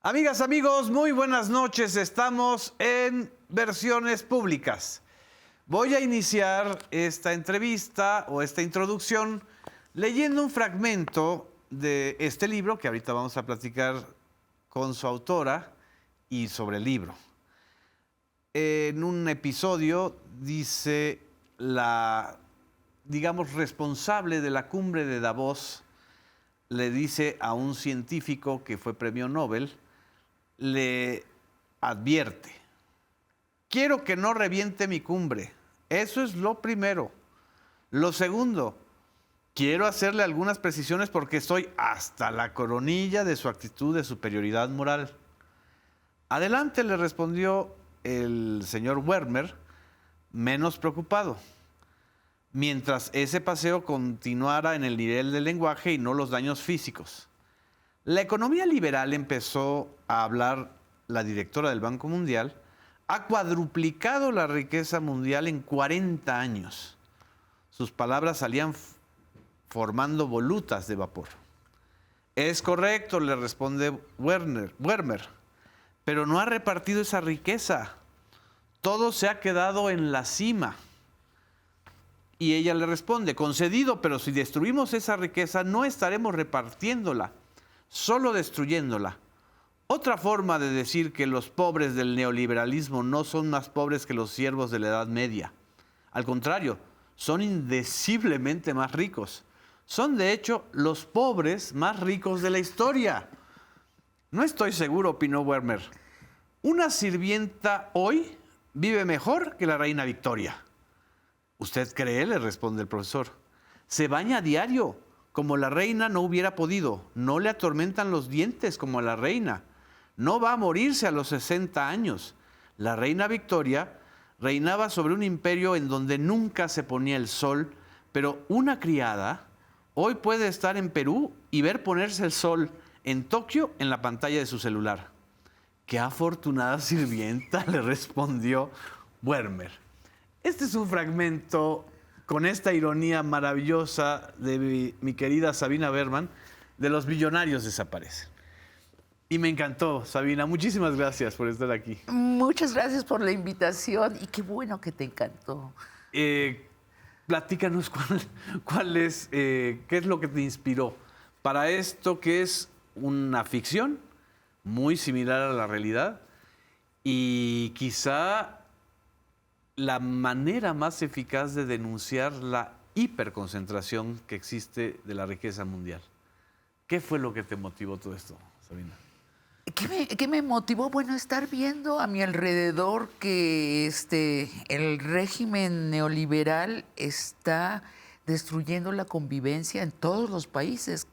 Amigas, amigos, muy buenas noches. Estamos en Versiones Públicas. Voy a iniciar esta entrevista o esta introducción leyendo un fragmento de este libro que ahorita vamos a platicar con su autora y sobre el libro. En un episodio dice la, digamos, responsable de la cumbre de Davos, le dice a un científico que fue premio Nobel, le advierte: quiero que no reviente mi cumbre. Eso es lo primero. Lo segundo, quiero hacerle algunas precisiones porque estoy hasta la coronilla de su actitud de superioridad moral. Adelante, le respondió el señor Werner, menos preocupado, mientras ese paseo continuara en el nivel del lenguaje y no los daños físicos. La economía liberal, empezó a hablar la directora del Banco Mundial, ha cuadruplicado la riqueza mundial en 40 años. Sus palabras salían formando volutas de vapor. Es correcto, le responde Werner, pero no ha repartido esa riqueza. Todo se ha quedado en la cima. Y ella le responde: concedido, pero si destruimos esa riqueza no estaremos repartiéndola, solo destruyéndola. Otra forma de decir que los pobres del neoliberalismo no son más pobres que los siervos de la Edad Media. Al contrario, son indeciblemente más ricos. Son, de hecho, los pobres más ricos de la historia. No estoy seguro, opinó Werner. Una sirvienta hoy vive mejor que la reina Victoria. ¿Usted cree?, le responde el profesor. Se baña a diario, como la reina no hubiera podido. No le atormentan los dientes como a la reina. No va a morirse a los 60 años. La reina Victoria reinaba sobre un imperio en donde nunca se ponía el sol, pero una criada hoy puede estar en Perú y ver ponerse el sol en Tokio en la pantalla de su celular. ¡Qué afortunada sirvienta!, le respondió Werner. Este es un fragmento con esta ironía maravillosa de mi querida Sabina Berman, de Los billonarios desaparecen. Y me encantó, Sabina. Muchísimas gracias por estar aquí. Muchas gracias por la invitación y qué bueno que te encantó. Platícanos qué es lo que te inspiró para esto, que es una ficción muy similar a la realidad y quizá la manera más eficaz de denunciar la hiperconcentración que existe de la riqueza mundial. ¿Qué fue lo que te motivó todo esto, Sabina? ¿Qué me motivó? Bueno, estar viendo a mi alrededor que el régimen neoliberal está destruyendo la convivencia en todos los países.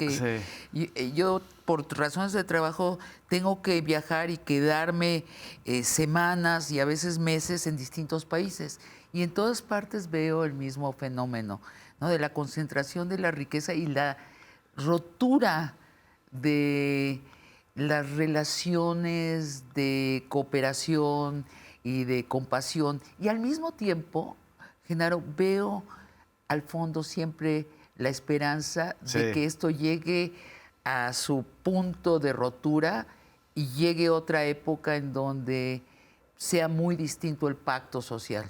Yo, por razones de trabajo, tengo que viajar y quedarme semanas y a veces meses en distintos países. Y en todas partes veo el mismo fenómeno, ¿no?, de la concentración de la riqueza y la rotura de las relaciones de cooperación y de compasión. Y al mismo tiempo, Genaro, veo al fondo siempre la esperanza de que esto llegue a su punto de rotura y llegue otra época en donde sea muy distinto el pacto social.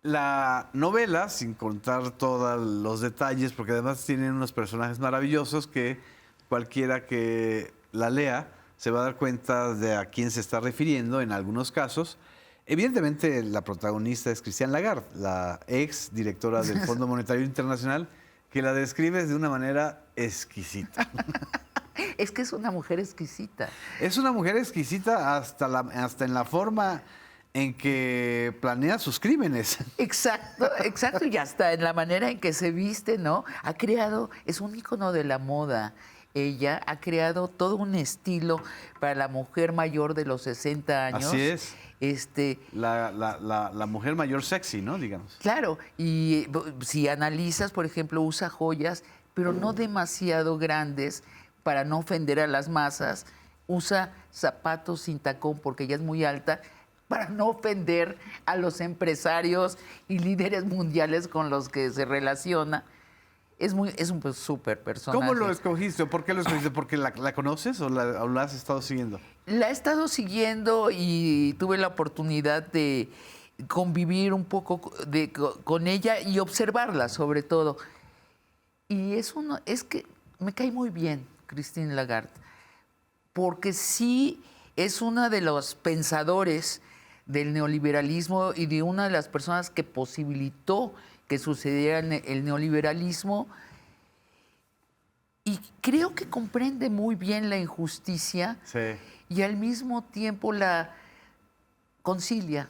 La novela, sin contar todos los detalles, porque además tienen unos personajes maravillosos que cualquiera que la lea se va a dar cuenta de a quién se está refiriendo en algunos casos. Evidentemente, la protagonista es Christine Lagarde, la ex directora del Fondo Monetario Internacional, que la describes de una manera exquisita. Es que es una mujer exquisita. Es una mujer exquisita hasta en la forma en que planea sus crímenes. Exacto, exacto. Y hasta en la manera en que se viste, ¿no? Es un ícono de la moda. Ella ha creado todo un estilo para la mujer mayor de los 60 años. Así es. La mujer mayor sexy, ¿no? Digamos. Claro, y si analizas, por ejemplo, usa joyas, pero no demasiado grandes para no ofender a las masas. Usa zapatos sin tacón porque ella es muy alta, para no ofender a los empresarios y líderes mundiales con los que se relaciona. Es un súper personaje. ¿Cómo lo escogiste o por qué lo escogiste? ¿Porque la conoces o la has estado siguiendo? La he estado siguiendo y tuve la oportunidad de convivir un poco con ella y observarla sobre todo. Y es que me cae muy bien Christine Lagarde, porque sí es una de los pensadores del neoliberalismo y de una de las personas que posibilitó que sucediera el neoliberalismo, y creo que comprende muy bien la injusticia y al mismo tiempo la concilia.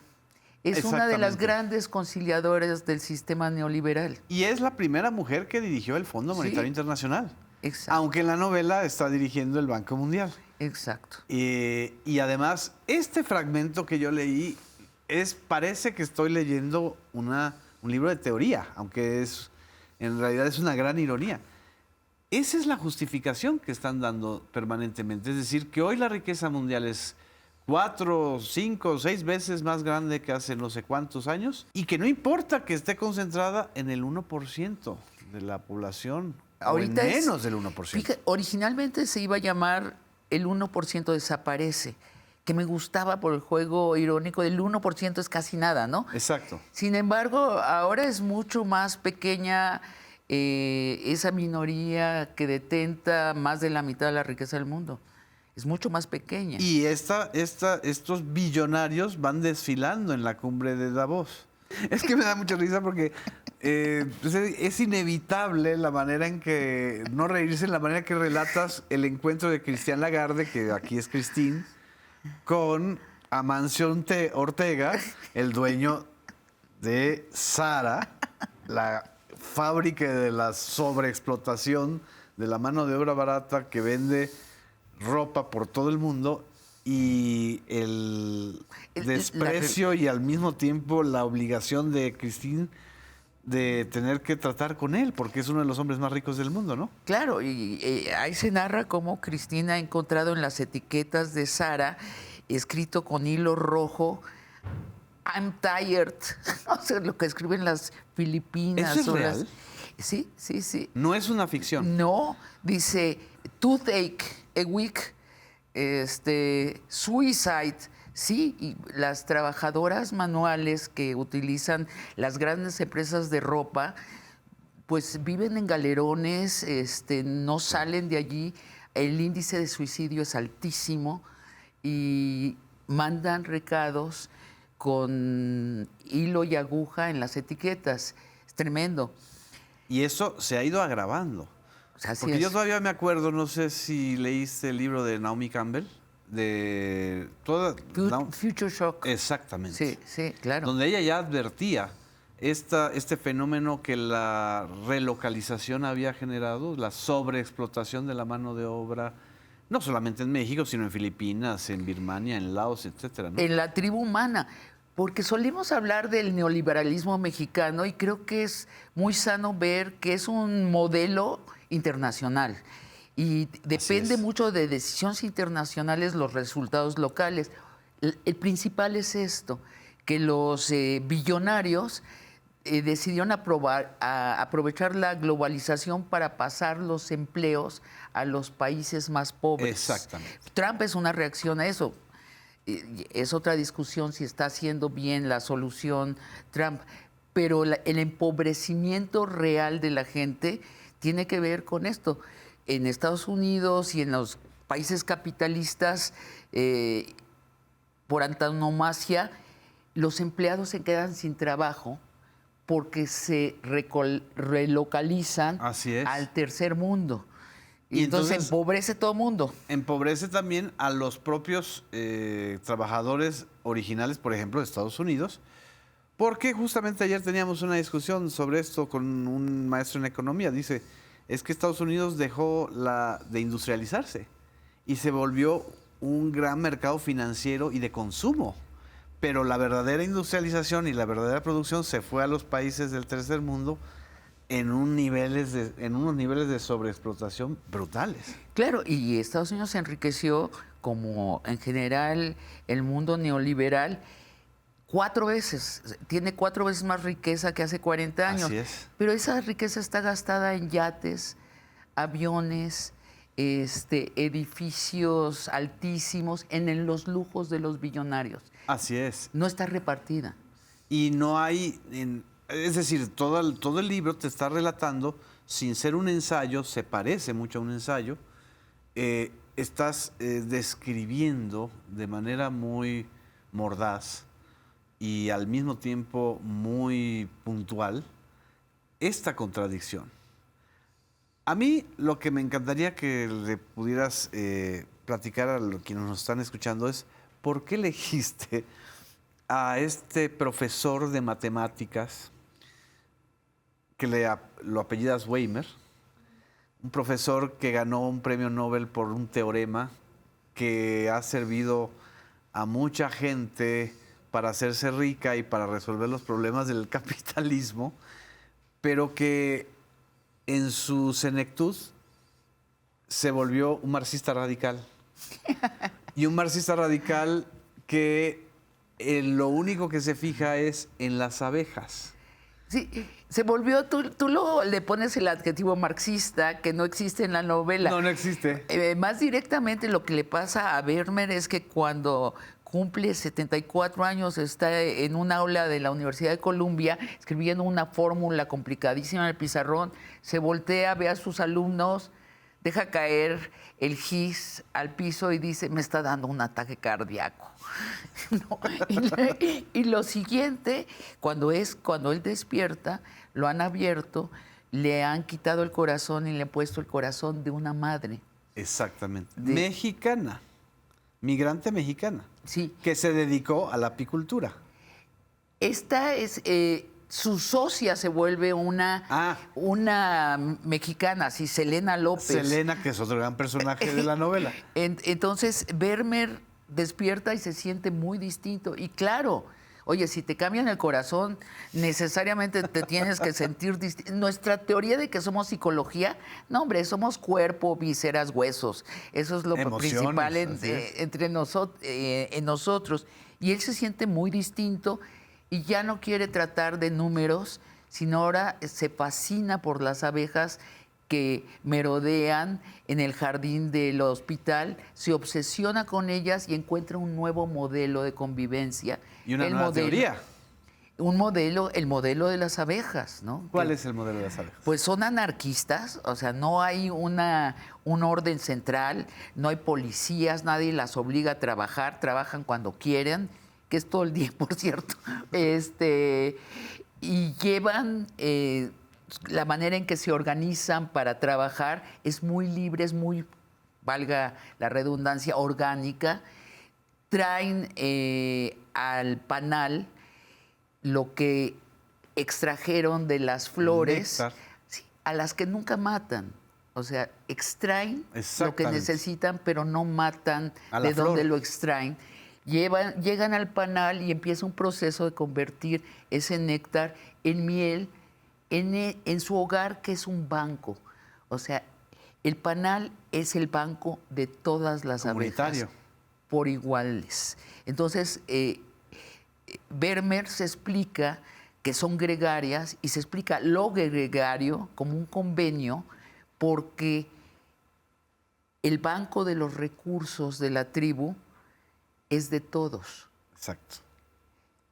Es una de las grandes conciliadoras del sistema neoliberal. Y es la primera mujer que dirigió el Fondo Monetario Internacional. Exacto. Aunque en la novela está dirigiendo el Banco Mundial. Exacto. Y además, este fragmento que yo leí parece que estoy leyendo un libro de teoría, aunque en realidad es una gran ironía. Esa es la justificación que están dando permanentemente. Es decir, que hoy la riqueza mundial es 4, 5, 6 veces más grande que hace no sé cuántos años y que no importa que esté concentrada en el 1% de la población. Ahorita o en menos del 1%. Fíjate, originalmente se iba a llamar El 1% desaparece, que me gustaba por el juego irónico del 1% es casi nada, ¿no? Exacto. Sin embargo, ahora es mucho más pequeña esa minoría que detenta más de la mitad de la riqueza del mundo. Es mucho más pequeña. Y estos billonarios van desfilando en la cumbre de Davos. Es que me da mucha risa porque pues es inevitable la manera en que, no reírse, en la manera que relatas el encuentro de Christine Lagarde, que aquí es Christine, con Amancio Ortega, el dueño de Zara, la fábrica de la sobreexplotación de la mano de obra barata que vende ropa por todo el mundo, y el desprecio y al mismo tiempo la obligación de Christine de tener que tratar con él, porque es uno de los hombres más ricos del mundo, ¿no? Claro, y ahí se narra cómo Christine ha encontrado en las etiquetas de Zara, escrito con hilo rojo, I'm tired. O sea, lo que escriben las Filipinas. ¿Eso es real? Sí, sí, sí. No es una ficción. No, dice toothache, a week, suicide. Sí, y las trabajadoras manuales que utilizan las grandes empresas de ropa, pues viven en galerones, no salen de allí. El índice de suicidio es altísimo y mandan recados con hilo y aguja en las etiquetas. Es tremendo. Y eso se ha ido agravando. Así Porque es. yo todavía me acuerdo, no sé si leíste el libro de Naomi Campbell, de toda... Future Shock. Exactamente. Sí, sí, claro. Donde ella ya advertía este fenómeno que la relocalización había generado, la sobreexplotación de la mano de obra, no solamente en México, sino en Filipinas, en Birmania, en Laos, etcétera, ¿no? En la tribu humana. Porque solemos hablar del neoliberalismo mexicano y creo que es muy sano ver que es un modelo internacional y depende mucho de decisiones internacionales los resultados locales. El principal es esto, que los billonarios decidieron aprovechar la globalización para pasar los empleos a los países más pobres. Exactamente. Trump es una reacción a eso. Es otra discusión si está haciendo bien la solución Trump, pero el empobrecimiento real de la gente tiene que ver con esto. En Estados Unidos y en los países capitalistas, por antonomasia, los empleados se quedan sin trabajo porque se relocalizan al tercer mundo. Y entonces empobrece todo el mundo. Empobrece también a los propios trabajadores originales, por ejemplo, de Estados Unidos, porque justamente ayer teníamos una discusión sobre esto con un maestro en economía. Dice, es que Estados Unidos dejó de industrializarse y se volvió un gran mercado financiero y de consumo. Pero la verdadera industrialización y la verdadera producción se fue a los países del tercer mundo en unos niveles de sobreexplotación brutales. Claro, y Estados Unidos se enriqueció, como en general el mundo neoliberal, 4 veces, tiene 4 veces más riqueza que hace 40 años. Así es. Pero esa riqueza está gastada en yates, aviones, edificios altísimos, en los lujos de los billonarios. Así es. No está repartida. Y no hay, es decir, todo el libro te está relatando, sin ser un ensayo, se parece mucho a un ensayo, estás describiendo de manera muy mordaz y al mismo tiempo muy puntual esta contradicción. A mí lo que me encantaría que le pudieras platicar a quienes nos están escuchando es ¿por qué elegiste a este profesor de matemáticas que lo apellidas Weimer, un profesor que ganó un premio Nobel por un teorema que ha servido a mucha gente para hacerse rica y para resolver los problemas del capitalismo, pero que en su senectud se volvió un marxista radical? Y un marxista radical que lo único que se fija es en las abejas. Sí, se volvió, tú luego le pones el adjetivo marxista que no existe en la novela. No, no existe. Más directamente lo que le pasa a Vermeer es que cuando cumple 74 años está en un aula de la Universidad de Columbia escribiendo una fórmula complicadísima en el pizarrón, se voltea, ve a sus alumnos, deja caer el gis al piso y dice, me está dando un ataque cardíaco. No, y lo siguiente, cuando él despierta, lo han abierto, le han quitado el corazón y le han puesto el corazón de una madre. Exactamente. Mexicana, migrante mexicana. Sí. Que se dedicó a la apicultura. Esta es... su socia se vuelve una mexicana, sí, Selena López. Selena, que es otro gran personaje de la novela. Entonces, Vermeer despierta y se siente muy distinto. Y claro, oye, si te cambian el corazón, necesariamente te tienes que sentir distinto. Nuestra teoría de que somos psicología, no, hombre, somos cuerpo, vísceras, huesos. Eso es lo principal en nosotros. Y él se siente muy distinto y ya no quiere tratar de números, sino ahora se fascina por las abejas que merodean en el jardín del hospital, se obsesiona con ellas y encuentra un nuevo modelo de convivencia. Y una nueva teoría. El modelo de las abejas, ¿no? ¿Cuál es el modelo de las abejas? Pues son anarquistas, o sea, no hay un orden central, no hay policías, nadie las obliga a trabajar, trabajan cuando quieren, que es todo el día, por cierto, y llevan la manera en que se organizan para trabajar es muy libre, es muy, valga la redundancia, orgánica. Traen al panal lo que extrajeron de las flores, sí, a las que nunca matan. O sea, extraen lo que necesitan, pero no matan de donde lo extraen. Llegan al panal y empieza un proceso de convertir ese néctar en miel en su hogar, que es un banco. O sea, el panal es el banco de todas las abejas por iguales. Entonces, Vermeer se explica que son gregarias y se explica lo gregario como un convenio porque el banco de los recursos de la tribu es de todos. Exacto.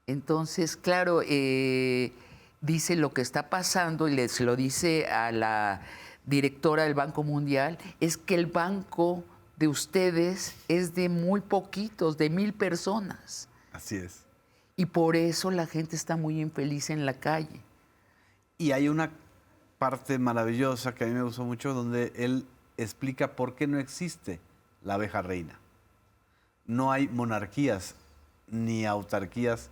Entonces, claro, dice lo que está pasando y se lo dice a la directora del Banco Mundial, es que el banco de ustedes es de muy poquitos, de 1,000 personas. Así es. Y por eso la gente está muy infeliz en la calle. Y hay una parte maravillosa que a mí me gustó mucho donde él explica por qué no existe la abeja reina. No hay monarquías ni autarquías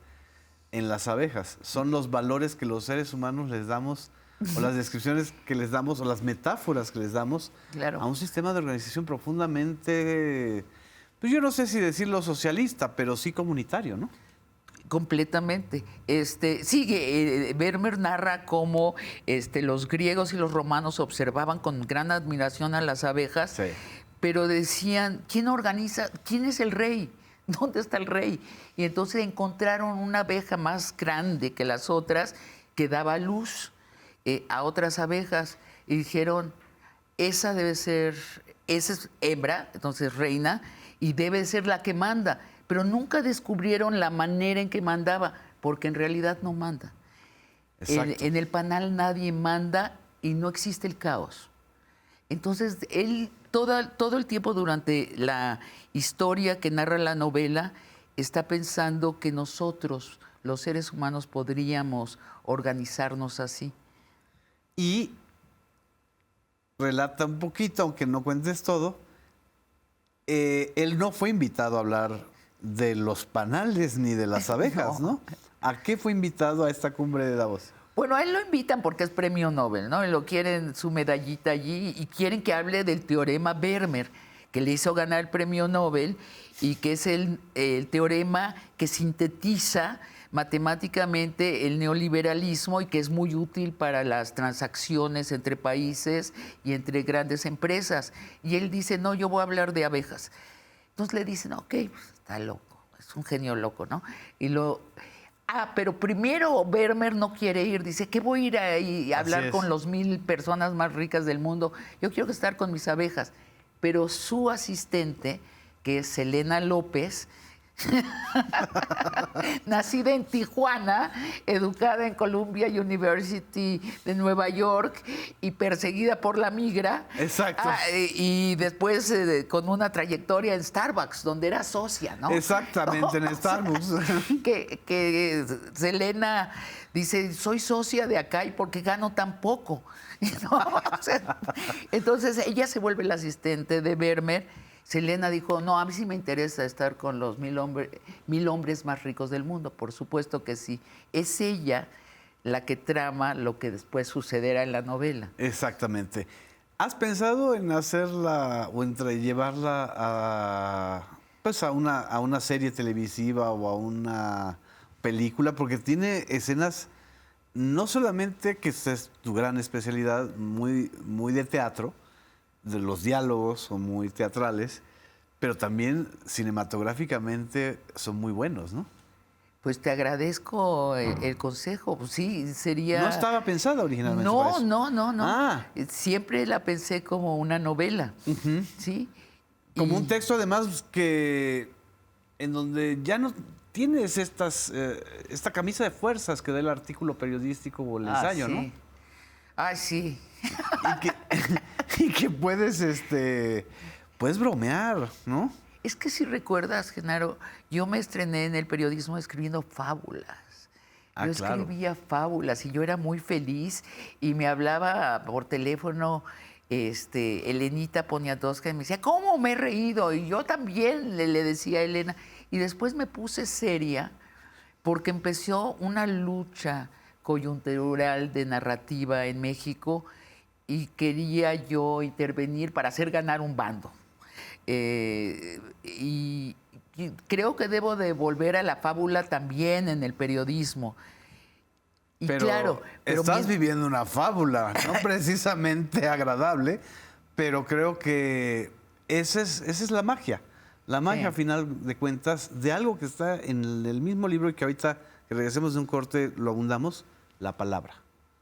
en las abejas. Son los valores que los seres humanos les damos, o las descripciones que les damos, o las metáforas que les damos a un sistema de organización profundamente, pues yo no sé si decirlo socialista, pero sí comunitario, ¿no? Completamente. Vermeer narra cómo los griegos y los romanos observaban con gran admiración a las abejas, pero decían, ¿quién organiza? ¿Quién es el rey? ¿Dónde está el rey? Y entonces encontraron una abeja más grande que las otras que daba luz a otras abejas y dijeron, esa es hembra, entonces reina, y debe ser la que manda. Pero nunca descubrieron la manera en que mandaba, porque en realidad no manda. En el panal nadie manda y no existe el caos. Entonces, él todo el tiempo durante la historia que narra la novela está pensando que nosotros, los seres humanos, podríamos organizarnos así. Y relata un poquito, aunque no cuentes todo, él no fue invitado a hablar de los panales ni de las abejas, ¿no? ¿A qué fue invitado a esta cumbre de Davos? Bueno, a él lo invitan porque es premio Nobel, ¿no? Lo quieren su medallita allí y quieren que hable del teorema Vermeer, que le hizo ganar el premio Nobel y que es el teorema que sintetiza matemáticamente el neoliberalismo y que es muy útil para las transacciones entre países y entre grandes empresas. Y él dice, no, yo voy a hablar de abejas. Entonces le dicen, ok, pues está loco, es un genio loco, ¿no? Pero primero Vermeer no quiere ir, dice, ¿qué voy a ir ahí a hablar con los 1000 personas más ricas del mundo? Yo quiero estar con mis abejas. Pero su asistente, que es Selena López, nacida en Tijuana, educada en Columbia University de Nueva York y perseguida por la migra. Exacto. Y después con una trayectoria en Starbucks, donde era socia, ¿no? Exactamente, en Starbucks. Que Selena dice, soy socia de acá y porque gano tan poco. ¿No? O sea, entonces ella se vuelve la asistente de Vermeer. Selena dijo, no, a mí sí me interesa estar con los 1000 hombres más ricos del mundo. Por supuesto que sí. Es ella la que trama lo que después sucederá en la novela. Exactamente. ¿Has pensado en hacerla o en llevarla a una serie televisiva o a una película? Porque tiene escenas, no solamente que es tu gran especialidad, muy, muy de teatro, de los diálogos son muy teatrales, pero también cinematográficamente son muy buenos, ¿no? Pues te agradezco el consejo. Pues sí, sería... ¿No estaba pensada originalmente para eso? No. Ah. Siempre la pensé como una novela, ¿sí? Como un texto además que en donde ya no tienes esta camisa de fuerzas que da el artículo periodístico o el ensayo, sí. ¿no? Ah, sí. Y que puedes bromear, ¿no? Es que si recuerdas, Genaro, yo me estrené en el periodismo escribiendo fábulas. Yo escribía fábulas y yo era muy feliz y me hablaba por teléfono Elenita Poniatowska y me decía, ¿cómo me he reído? Y yo también le decía a Elena. Y después me puse seria porque empezó una lucha coyuntural de narrativa en México y quería yo intervenir para hacer ganar un bando. Y creo que debo de volver a la fábula también en el periodismo. Y pero estás viviendo una fábula, no precisamente agradable, pero creo que esa es la magia. La magia, a final de cuentas, de algo que está en el mismo libro y que ahorita que regresemos de un corte lo abundamos, la palabra.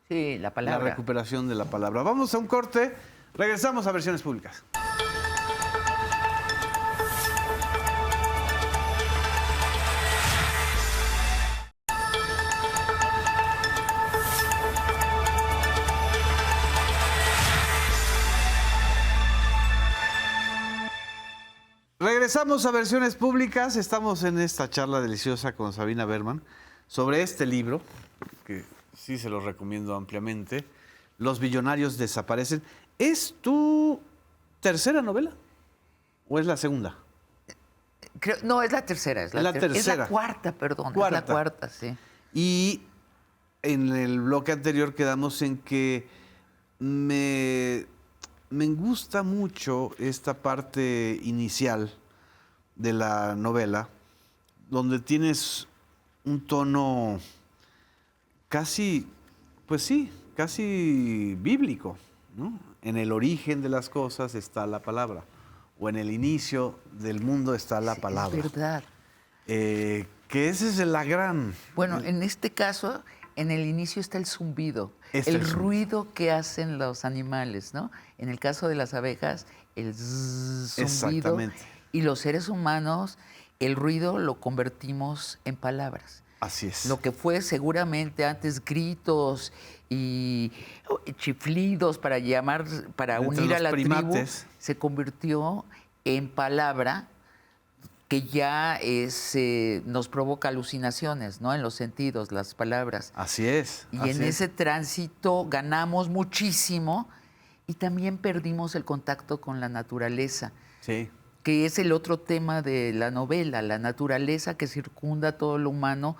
Sí, la palabra. La recuperación de la palabra. Vamos a un corte, regresamos a Versiones Públicas. Regresamos a Versiones Públicas. Estamos en esta charla deliciosa con Sabina Berman sobre este libro, que sí se lo recomiendo ampliamente, Los billonarios desaparecen. ¿Es tu tercera novela o es la segunda? No, es la tercera. Es la tercera. Es la cuarta, perdón. Es la cuarta, sí. Y en el bloque anterior quedamos en que me gusta mucho esta parte inicial de la novela, donde tienes un tono casi, pues sí, casi bíblico, ¿no? En el origen de las cosas está la palabra, o en el inicio del mundo está la palabra. Es verdad. Que esa es la gran... Bueno, en este caso, en el inicio está el zumbido, Está el el zumbido. ruido que hacen los animales, ¿no? En el caso de las abejas, el zumbido. Exactamente. Y los seres humanos, el ruido lo convertimos en palabras. Así es. Lo que fue seguramente antes gritos y chiflidos para llamar, para Entre unir a los la primates. tribu, se convirtió en palabra que ya nos provoca alucinaciones, ¿no? En los sentidos, las palabras. Así es. Y así en es. ese tránsito ganamos muchísimo y también perdimos el contacto con la naturaleza, Sí. que es el otro tema de la novela, la naturaleza que circunda todo lo humano.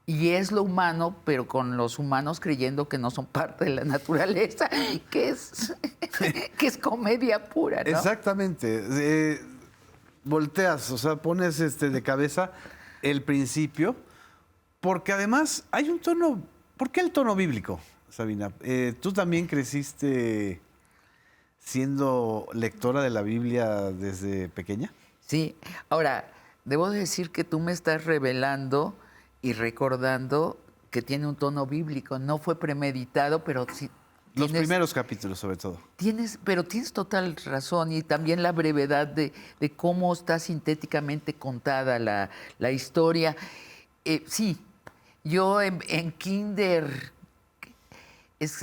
Y es lo humano, pero con los humanos creyendo que no son parte de la naturaleza, que es comedia pura, ¿no? Exactamente. Volteas, o sea, pones de cabeza el principio, porque además hay un tono. ¿Por qué el tono bíblico, Sabina? Tú también creciste siendo lectora de la Biblia desde pequeña. Sí. Ahora, debo decir que tú me estás revelando y recordando que tiene un tono bíblico. No fue premeditado, pero sí. Los primeros capítulos, sobre todo. Pero tienes total razón y también la brevedad de cómo está sintéticamente contada la historia. Sí, yo en kinder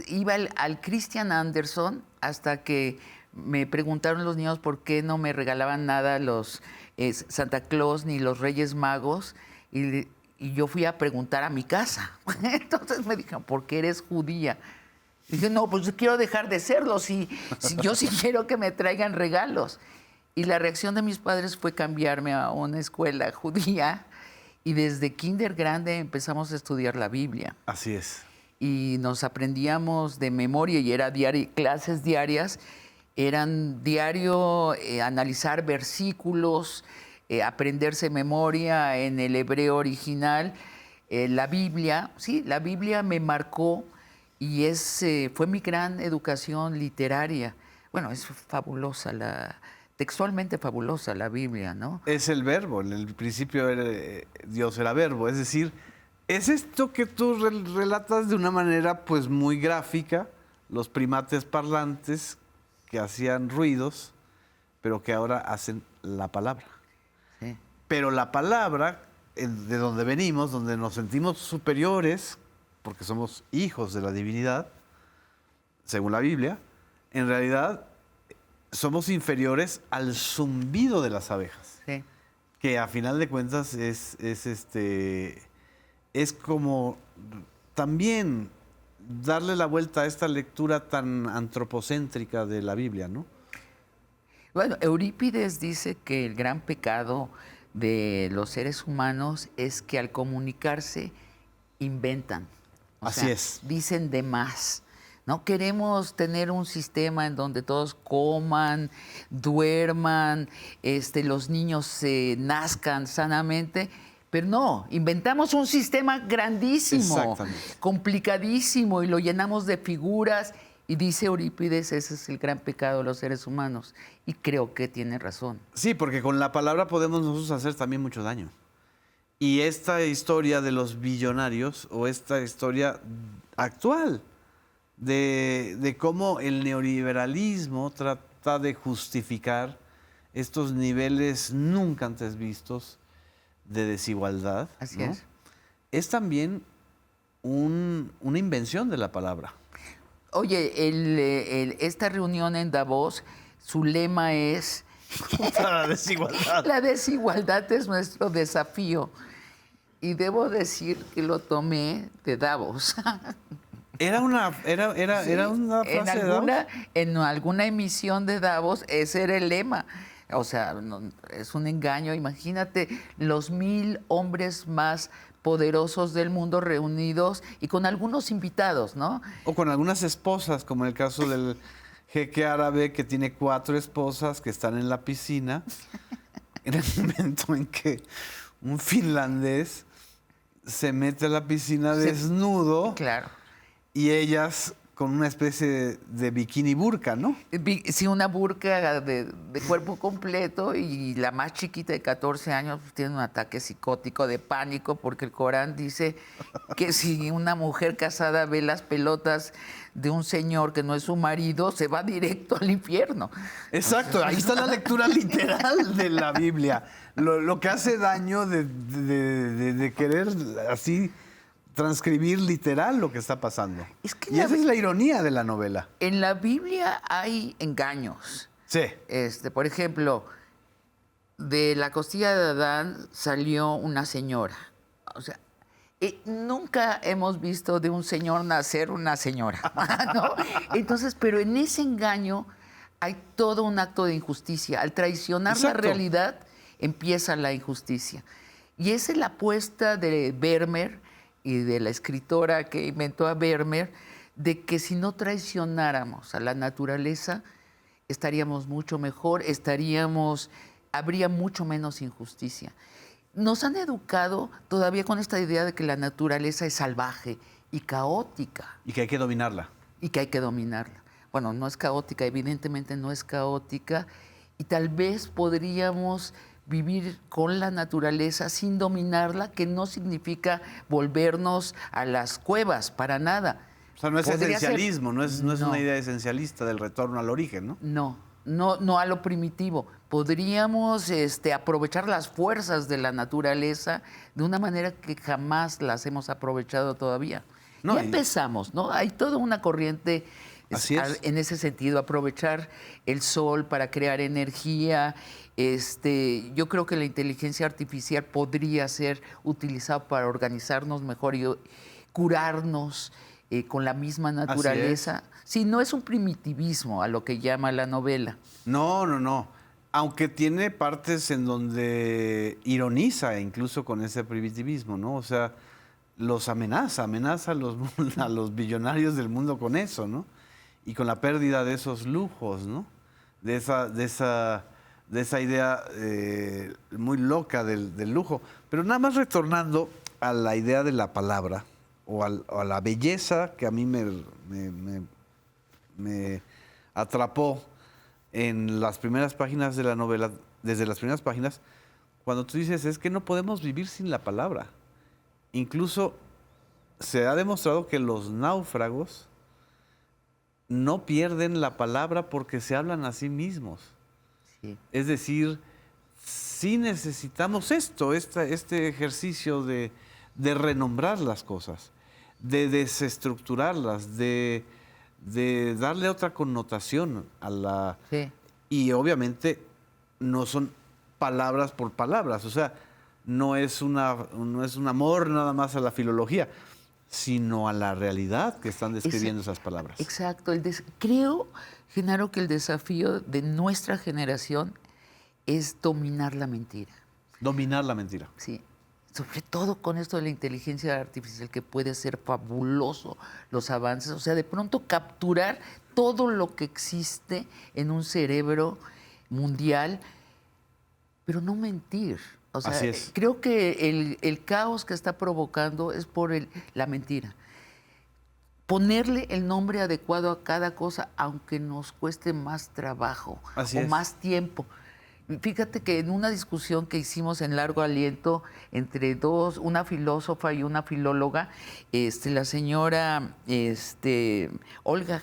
iba al Christian Anderson hasta que me preguntaron los niños por qué no me regalaban nada los Santa Claus ni los Reyes Magos y yo fui a preguntar a mi casa. Entonces me dijeron, ¿por qué eres judía? Dije, no, pues yo quiero dejar de serlo, si yo sí quiero que me traigan regalos. Y la reacción de mis padres fue cambiarme a una escuela judía y desde kinder grande empezamos a estudiar la Biblia. Así es. Y nos aprendíamos de memoria y era clases diarias, eran diario analizar versículos, aprenderse memoria en el hebreo original. La Biblia, sí, la Biblia me marcó. Y fue mi gran educación literaria. Bueno, es fabulosa, textualmente fabulosa la Biblia, ¿no? Es el verbo, en el principio Dios era verbo, es decir, es esto que tú relatas de una manera pues muy gráfica, los primates parlantes que hacían ruidos, pero que ahora hacen la palabra. Sí. Pero la palabra, de donde venimos, donde nos sentimos superiores, porque somos hijos de la divinidad, según la Biblia, en realidad somos inferiores al zumbido de las abejas, Sí. que a final de cuentas es como también darle la vuelta a esta lectura tan antropocéntrica de la Biblia, ¿no? Bueno, Eurípides dice que el gran pecado de los seres humanos es que al comunicarse inventan. Así es. Dicen de más. No queremos tener un sistema en donde todos coman, duerman, los niños nazcan sanamente, pero no, inventamos un sistema grandísimo, complicadísimo y lo llenamos de figuras y dice Eurípides, ese es el gran pecado de los seres humanos y creo que tiene razón. Sí, porque con la palabra podemos nosotros hacer también mucho daño. Y esta historia de los billonarios, o esta historia actual de cómo el neoliberalismo trata de justificar estos niveles nunca antes vistos de desigualdad. Así ¿no? Es también una invención de la palabra. Oye, esta reunión en Davos, su lema es... Contra la desigualdad. La desigualdad es nuestro desafío. Y debo decir que lo tomé de Davos. Era una frase de Davos. En alguna emisión de Davos, ese era el lema. O sea, es un engaño. Imagínate los 1000 hombres más poderosos del mundo reunidos y con algunos invitados, ¿no? O con algunas esposas, como en el caso del jeque árabe que tiene 4 esposas que están en la piscina. En el momento en que un finlandés se mete a la piscina desnudo. Claro. Y ellas con una especie de bikini burka, ¿no? Sí, una burka de cuerpo completo, y la más chiquita de 14 años pues, tiene un ataque psicótico de pánico porque el Corán dice que si una mujer casada ve las pelotas de un señor que no es su marido, se va directo al infierno. Exacto, ahí está la lectura literal de la Biblia. Lo que hace daño de querer así transcribir literal lo que está pasando. Y esa es la ironía de la novela. En la Biblia hay engaños. Sí. Por ejemplo, de la costilla de Adán salió una señora. O sea, nunca hemos visto de un señor nacer una señora, ¿no? Entonces, pero en ese engaño hay todo un acto de injusticia. Al traicionar la realidad, empieza la injusticia. Y esa es la apuesta de Vermeer y de la escritora que inventó a Vermeer, de que si no traicionáramos a la naturaleza, estaríamos mucho mejor, habría mucho menos injusticia. Nos han educado todavía con esta idea de que la naturaleza es salvaje y caótica. Y que hay que dominarla. Y que hay que dominarla. Bueno, no es caótica, evidentemente no es caótica, y tal vez podríamos vivir con la naturaleza sin dominarla, que no significa volvernos a las cuevas, para nada. O sea, no es esencialismo, no es una idea esencialista del retorno al origen, ¿no? No a lo primitivo. Podríamos aprovechar las fuerzas de la naturaleza de una manera que jamás las hemos aprovechado todavía. Ya empezamos, ¿no? Hay toda una corriente en ese sentido, aprovechar el sol para crear energía. Yo creo que la inteligencia artificial podría ser utilizada para organizarnos mejor y curarnos con la misma naturaleza. Sí, no es un primitivismo a lo que llama la novela. No. Aunque tiene partes en donde ironiza incluso con ese primitivismo, ¿no? O sea, los amenaza a los billonarios del mundo con eso, ¿no? Y con la pérdida de esos lujos, ¿no? De esa idea muy loca del lujo. Pero nada más retornando a la idea de la palabra o a la belleza que a mí me atrapó en las primeras páginas de la novela, desde las primeras páginas, cuando tú dices, es que no podemos vivir sin la palabra. Incluso se ha demostrado que los náufragos no pierden la palabra porque se hablan a sí mismos. Sí. Es decir, sí necesitamos este ejercicio de renombrar las cosas, de desestructurarlas, de darle otra connotación a la... Sí. Y obviamente no son palabras por palabras, o sea, no es un amor nada más a la filología, sino a la realidad que están describiendo esas palabras. Exacto. Creo, Genaro, que el desafío de nuestra generación es dominar la mentira. Dominar la mentira. Sí. Sobre todo con esto de la inteligencia artificial, que puede ser fabuloso los avances. O sea, de pronto capturar todo lo que existe en un cerebro mundial, pero no mentir. O sea, así es. Creo que el caos que está provocando es por la mentira. Ponerle el nombre adecuado a cada cosa, aunque nos cueste más trabajo más tiempo. Fíjate que en una discusión que hicimos en Largo Aliento entre una filósofa y una filóloga, la señora Olga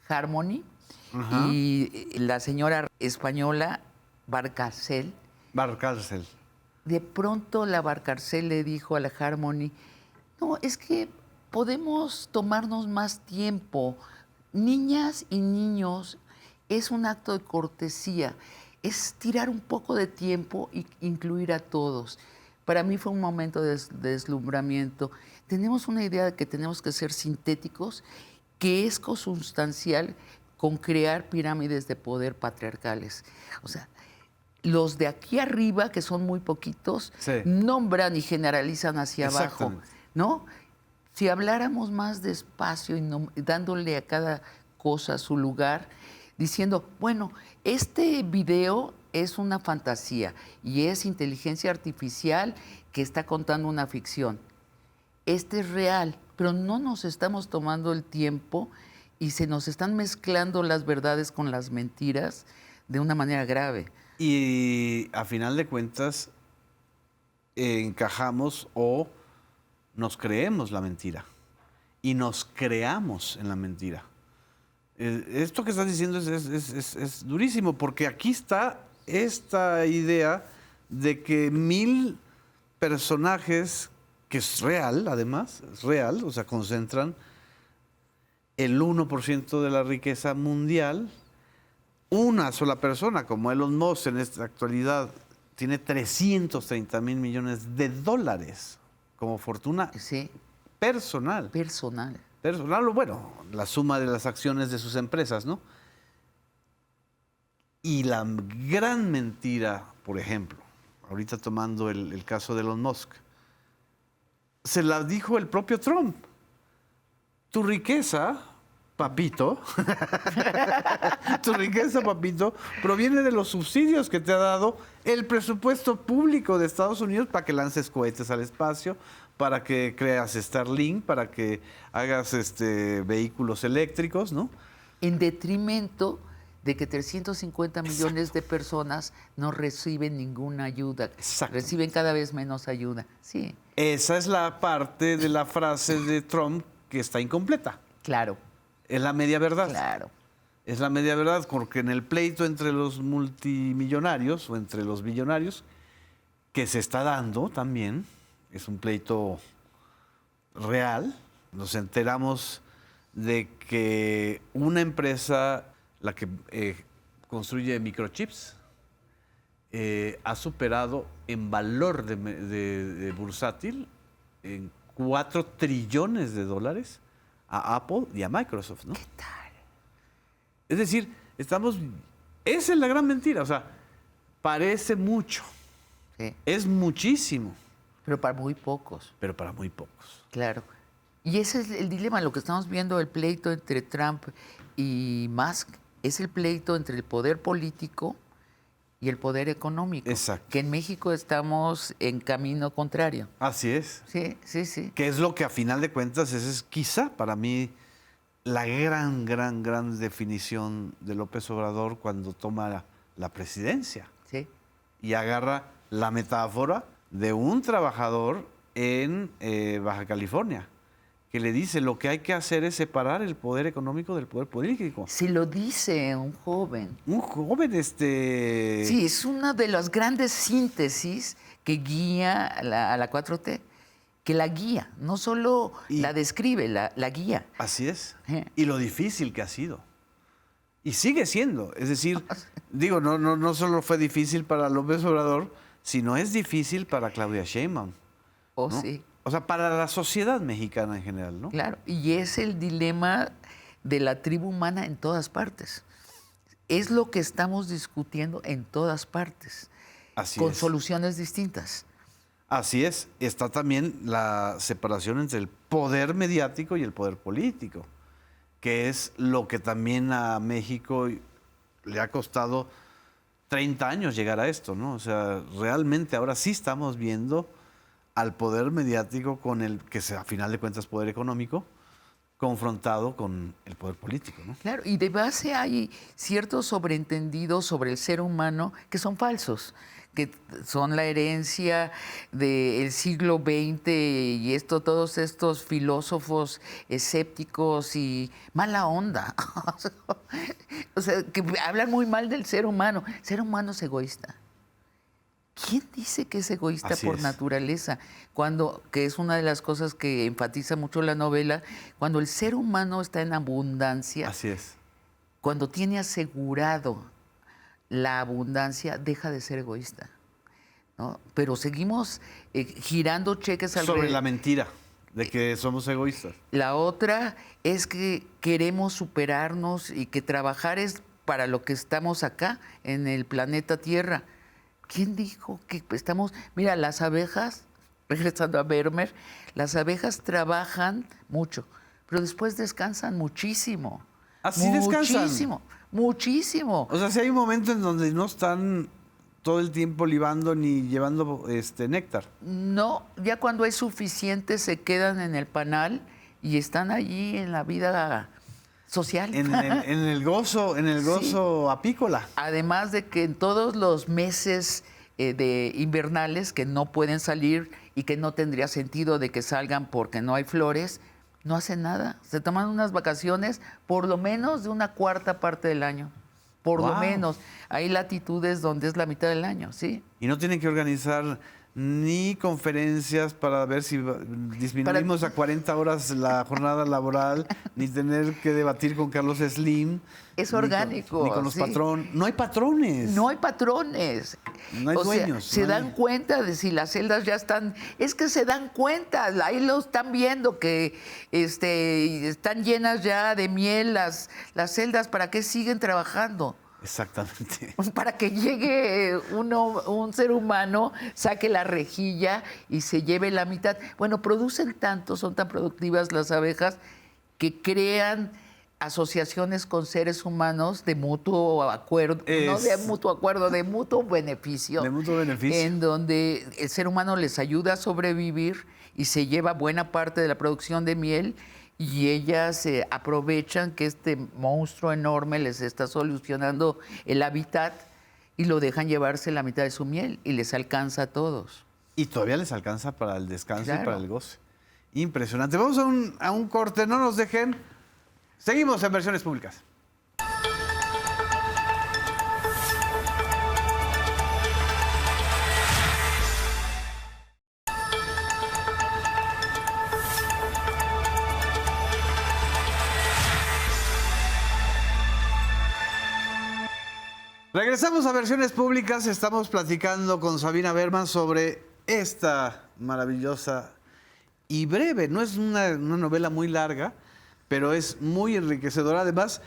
Harmony y la señora española Valcárcel. De pronto la Valcárcel le dijo a la Harmony, no, es que podemos tomarnos más tiempo. Niñas y niños, es un acto de cortesía. Es tirar un poco de tiempo e incluir a todos. Para mí fue un momento de deslumbramiento. Tenemos una idea de que tenemos que ser sintéticos, que es consustancial con crear pirámides de poder patriarcales. O sea, los de aquí arriba, que son muy poquitos, nombran y generalizan hacia abajo, ¿no? Si habláramos más despacio y dándole a cada cosa su lugar, diciendo, bueno, este video es una fantasía y es inteligencia artificial que está contando una ficción. Este es real, pero no nos estamos tomando el tiempo y se nos están mezclando las verdades con las mentiras de una manera grave. Y a final de cuentas, encajamos o nos creemos la mentira. Y nos creamos en la mentira. Esto que estás diciendo es durísimo, porque aquí está esta idea de que 1000 personajes, que es real además, es real, o sea, concentran el 1% de la riqueza mundial. Una sola persona, como Elon Musk en esta actualidad, tiene 330,000 millones de dólares como fortuna Sí, personal. personal. Personal, o bueno, la suma de las acciones de sus empresas, ¿no? Y la gran mentira, por ejemplo, ahorita tomando el caso de Elon Musk, se la dijo el propio Trump. Tu riqueza, papito, tu riqueza, papito, proviene de los subsidios que te ha dado el presupuesto público de Estados Unidos para que lances cohetes al espacio, para que creas Starlink, para que hagas vehículos eléctricos, ¿no? En detrimento de que 350 millones de personas no reciben ninguna ayuda. Exacto. Reciben cada vez menos ayuda. Sí, Esa es la parte de la frase de Trump que está incompleta. claro, Es la media verdad. claro. Es la media verdad, porque en el pleito entre los multimillonarios o entre los billonarios, que se está dando también, es un pleito real, nos enteramos de que una empresa, la que construye microchips, ha superado en valor de bursátil en 4 trillones de dólares a Apple y a Microsoft, ¿no? ¿Qué tal? Es decir, esa es la gran mentira, o sea, parece mucho, Sí, es muchísimo, pero para muy pocos, pero para muy pocos. claro. Y ese es el dilema, lo que estamos viendo, el pleito entre Trump y Musk, es el pleito entre el poder político y el poder económico. Exacto. Que en México estamos en camino contrario. Así es. Sí, sí, sí. Que es lo que a final de cuentas es quizá para mí la gran definición de López Obrador cuando toma la presidencia Sí. y agarra la metáfora de un trabajador en Baja California, que le dice lo que hay que hacer es separar el poder económico del poder político. Se lo dice un joven. Un joven, Sí, es una de las grandes síntesis que guía a la 4T, que la guía, no solo Y- la describe, la guía. Así es. Eh. Y lo difícil que ha sido. Y sigue siendo. Es decir, digo, no solo fue difícil para López Obrador, sino es difícil para Claudia Sheinbaum. Oh, ¿no? sí, O sea, para la sociedad mexicana en general, ¿no? claro. Y es el dilema de la tribu humana en todas partes. Es lo que estamos discutiendo en todas partes, Así con es. soluciones distintas. Así es. Está también la separación entre el poder mediático y el poder político, que es lo que también a México le ha costado 30 años llegar a esto, ¿no? O sea, realmente ahora sí estamos viendo al poder mediático con el que a final de cuentas poder económico confrontado con el poder político, ¿no? Claro, y de base hay ciertos sobreentendidos sobre el ser humano que son falsos, que son la herencia del siglo XX y todos estos filósofos escépticos y mala onda. O sea, que hablan muy mal del ser humano. El ser humano es egoísta. ¿Quién dice que es egoísta Así por es. naturaleza? Que es una de las cosas que enfatiza mucho la novela, cuando el ser humano está en abundancia, Así es. cuando tiene asegurado la abundancia, deja de ser egoísta, ¿no? Pero seguimos girando cheques Sobre alrededor. la mentira de que somos egoístas. La otra es que queremos superarnos y que trabajar es para lo que estamos acá, en el planeta Tierra. ¿Quién dijo que estamos...? Mira, las abejas, regresando a Vermeer, las abejas trabajan mucho, pero después descansan muchísimo. Así descansan. Muchísimo, muchísimo. O sea, si hay un momento en donde no están todo el tiempo libando ni llevando néctar. No, ya cuando es suficiente se quedan en el panal y están allí en la vida social. En el gozo apícola. Además de que en todos los meses de invernales que no pueden salir y que no tendría sentido de que salgan porque no hay flores, no hacen nada. Se toman unas vacaciones por lo menos de una cuarta parte del año. Por lo Wow. menos. Hay latitudes donde es la mitad del año, ¿sí? Y no tienen que organizar ni conferencias para ver si disminuimos a 40 horas la jornada laboral, ni tener que debatir con Carlos Slim. Es ni orgánico, ni con los sí. patrones. No hay patrones. No hay patrones. No hay O sea, dueños, se no dan hay- cuenta de si las celdas ya están. Es que se dan cuenta, ahí lo están viendo que están llenas ya de miel las celdas. ¿Para qué siguen trabajando? Exactamente. Para que llegue un ser humano, saque la rejilla y se lleve la mitad. Bueno, producen tanto, son tan productivas las abejas que crean asociaciones con seres humanos de mutuo acuerdo, no de mutuo acuerdo, de mutuo beneficio. De mutuo beneficio. En donde el ser humano les ayuda a sobrevivir y se lleva buena parte de la producción de miel y ellas aprovechan que este monstruo enorme les está solucionando el hábitat y lo dejan llevarse la mitad de su miel y les alcanza a todos. Y todavía les alcanza para el descanso y Claro. para el goce. Impresionante. Vamos a un corte, no nos dejen. Seguimos en Versiones Públicas. Regresamos a Versiones Públicas. Estamos platicando con Sabina Berman sobre esta maravillosa y breve. No es una novela muy larga, pero es muy enriquecedora. Además,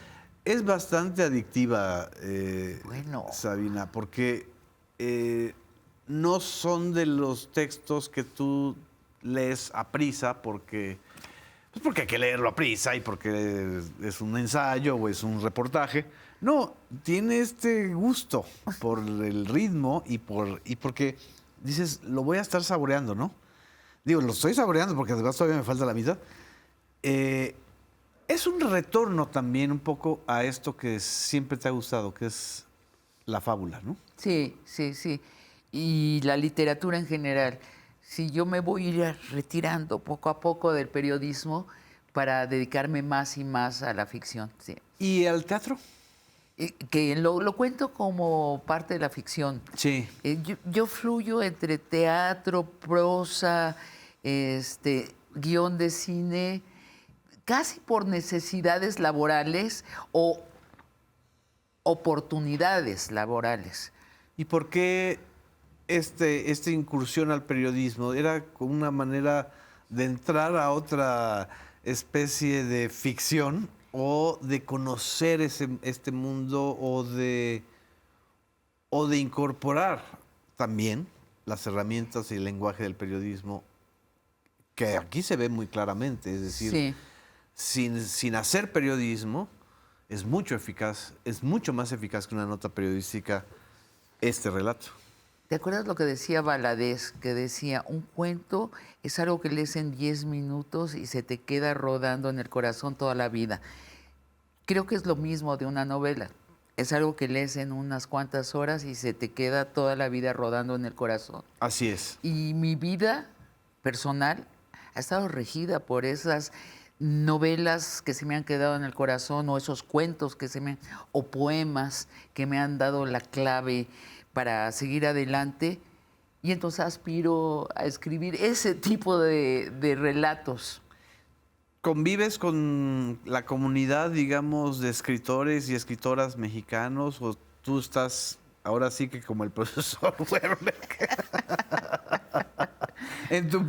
es bastante adictiva, Bueno. Sabina, porque no son de los textos que tú lees a prisa porque hay que leerlo a prisa y porque es un ensayo o es un reportaje. No, tiene este gusto por el ritmo y porque dices, lo voy a estar saboreando, ¿no? Digo, lo estoy saboreando porque además todavía me falta la mitad. Es un retorno también un poco a esto que siempre te ha gustado, que es la fábula, ¿no? Sí, sí, sí. Y la literatura en general. Si yo me voy a ir retirando poco a poco del periodismo para dedicarme más y más a la ficción. Sí. ¿Y al teatro? Que lo cuento como parte de la ficción. Sí. Yo fluyo entre teatro, prosa, guión de cine, casi por necesidades laborales o oportunidades laborales. ¿Y por qué esta incursión al periodismo? ¿Era como una manera de entrar a otra especie de ficción o de conocer este mundo o de incorporar también las herramientas y el lenguaje del periodismo, que aquí se ve muy claramente? Es decir, Sí. sin hacer periodismo es mucho más eficaz que una nota periodística este relato. ¿Te acuerdas lo que decía Valadez? Que decía, un cuento es algo que lees en 10 minutos y se te queda rodando en el corazón toda la vida. Creo que es lo mismo de una novela. Es algo que lees en unas cuantas horas y se te queda toda la vida rodando en el corazón. Así es. Y mi vida personal ha estado regida por esas novelas que se me han quedado en el corazón o esos cuentos o poemas que me han dado la clave para seguir adelante, y entonces aspiro a escribir ese tipo de relatos. ¿Convives con la comunidad, digamos, de escritores y escritoras mexicanos o tú estás ahora sí que como el profesor Werbeck en tu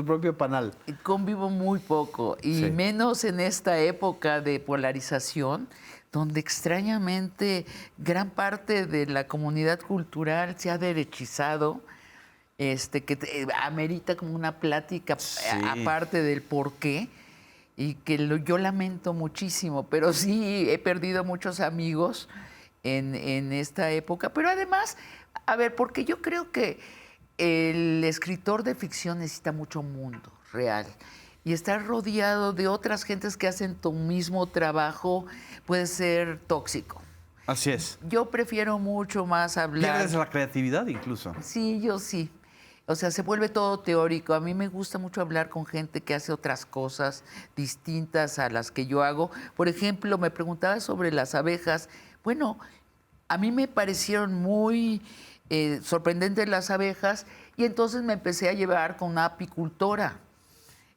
propio panal? Convivo muy poco y Sí. menos en esta época de polarización, donde extrañamente gran parte de la comunidad cultural se ha derechizado, que amerita como una plática aparte del por qué, y que yo lamento muchísimo, pero sí he perdido muchos amigos en esta época. Pero además, a ver, porque yo creo que el escritor de ficción necesita mucho mundo real. y estar rodeado de otras gentes que hacen tu mismo trabajo puede ser tóxico. Así es. Yo prefiero mucho más hablar. Pierdes la creatividad incluso. Sí, yo sí. O sea, se vuelve todo teórico. A mí me gusta mucho hablar con gente que hace otras cosas distintas a las que yo hago. Por ejemplo, me preguntaba sobre las abejas. Bueno, a mí me parecieron muy sorprendentes las abejas y entonces me empecé a llevar con una apicultora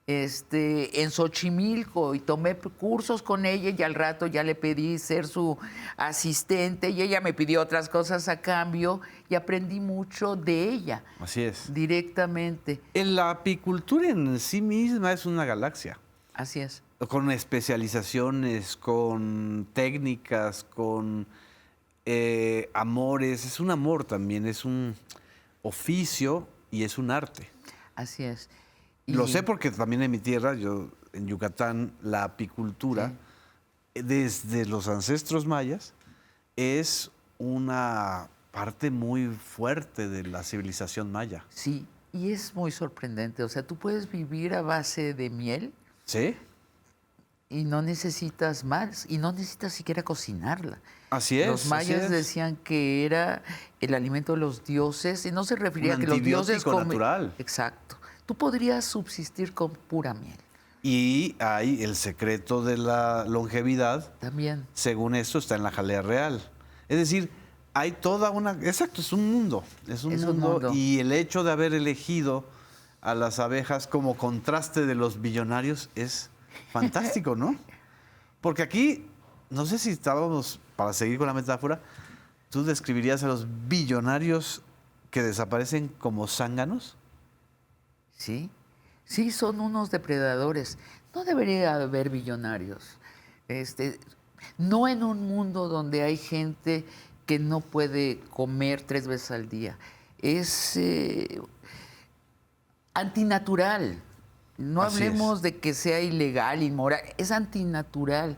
en Xochimilco y tomé cursos con ella y al rato ya le pedí ser su asistente y ella me pidió otras cosas a cambio y aprendí mucho de ella. Así es. Directamente. La apicultura en sí misma es una galaxia. Así es. Con especializaciones, con técnicas, con amores. Es un amor también, es un oficio y es un arte. Así es. Lo sé porque también en mi tierra, yo en Yucatán, la apicultura, desde los ancestros mayas, es una parte muy fuerte de la civilización maya. Sí, y es muy sorprendente. O sea, tú puedes vivir a base de miel. ¿Sí? Y no necesitas más, y no necesitas siquiera cocinarla. Así es. Los mayas así es. decían que era el alimento de los dioses, y no se refería a que los dioses natural. Exacto. Tú podrías subsistir con pura miel. Y hay el secreto de la longevidad. También. Según esto, está en la jalea real. Es decir, hay toda una... Exacto, es un mundo. Es un mundo. Y el hecho de haber elegido a las abejas como contraste de los billonarios es fantástico, ¿no? Porque aquí, no sé si estábamos, para seguir con la metáfora, ¿tú describirías a los billonarios que desaparecen como zánganos? Sí, sí, son unos depredadores. No debería haber billonarios. No en un mundo donde hay gente que no puede comer 3 veces al día. Es antinatural. No hablemos de que sea ilegal, inmoral. Es antinatural.